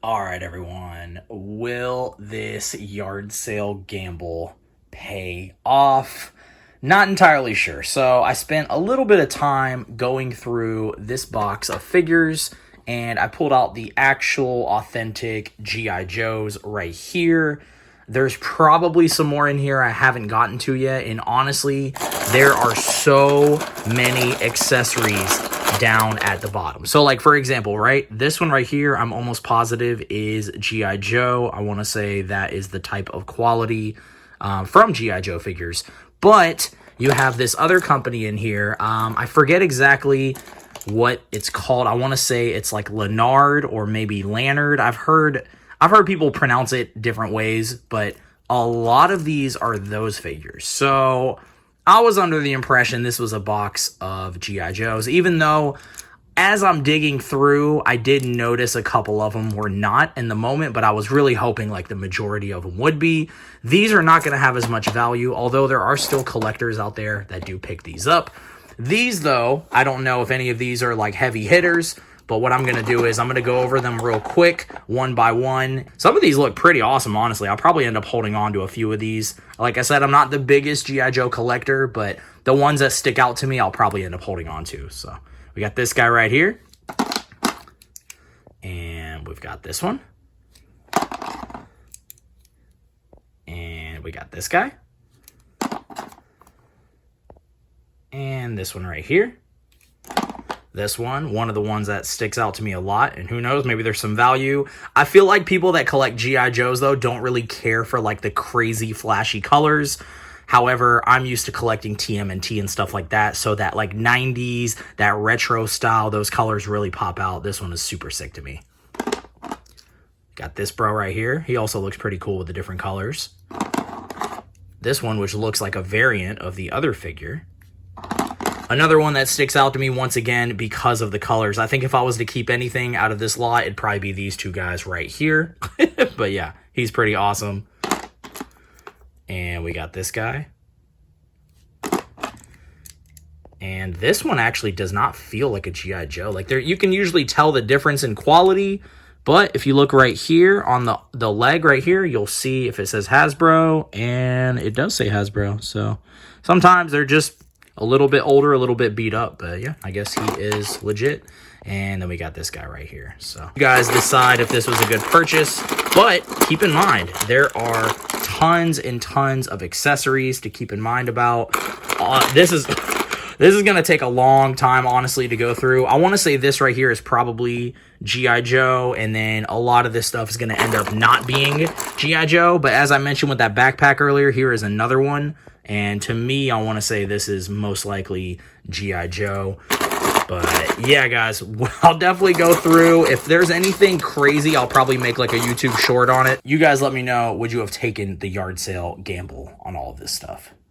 All right, everyone. Will this yard sale gamble pay off? Not entirely sure. So, I spent a little bit of time going through this box of figures and I pulled out the actual authentic G.I. Joes right here. There's probably some more in here I haven't gotten to yet. And honestly, there are so many accessories down at the bottom. So like, for example, right, this one right here, I'm almost positive is G.I. Joe. I want to say that is the type of quality from G.I. Joe figures. But you have this other company in here. I forget exactly what it's called. I want to say it's like Leonard or maybe Lannard. I've heard people pronounce it different ways, but a lot of these are those figures. So I was under the impression this was a box of G.I. Joes, even though as I'm digging through, I did notice a couple of them were not in the moment, but I was really hoping like the majority of them would be. These are not going to have as much value, although there are still collectors out there that do pick these up. These, though, I don't know if any of these are like heavy hitters, but what I'm going to do is I'm going to go over them real quick, one by one. Some of these look pretty awesome, honestly. I'll probably end up holding on to a few of these. Like I said, I'm not the biggest G.I. Joe collector, but the ones that stick out to me, I'll probably end up holding on to. So we got this guy right here. And we've got this one. And we got this guy. And this one right here. This one of the ones that sticks out to me a lot, and who knows, maybe there's some value. I feel like people that collect G.I. Joes, though, don't really care for, like, the crazy flashy colors. However, I'm used to collecting TMNT and stuff like that, so that, like, 90s, that retro style, those colors really pop out. This one is super sick to me. Got this bro right here. He also looks pretty cool with the different colors. This one, which looks like a variant of the other figure. Another one that sticks out to me once again because of the colors. I think if I was to keep anything out of this lot, it'd probably be these two guys right here. But yeah, he's pretty awesome. And we got this guy. And this one actually does not feel like a G.I. Joe. Like you can usually tell the difference in quality. But if you look right here on the leg right here, you'll see if it says Hasbro. And it does say Hasbro. So sometimes they're just a little bit older, a little bit beat up, but yeah, I guess he is legit. And then we got this guy right here. So you guys decide if this was a good purchase, but keep in mind, there are tons and tons of accessories to keep in mind about. This is going to take a long time, honestly, to go through. I want to say this right here is probably G.I. Joe, and then a lot of this stuff is going to end up not being G.I. Joe, but as I mentioned with that backpack earlier, here is another one. And to me, I want to say this is most likely G.I. Joe. But yeah, guys, I'll definitely go through. If there's anything crazy, I'll probably make like a YouTube short on it. You guys let me know, would you have taken the yard sale gamble on all of this stuff?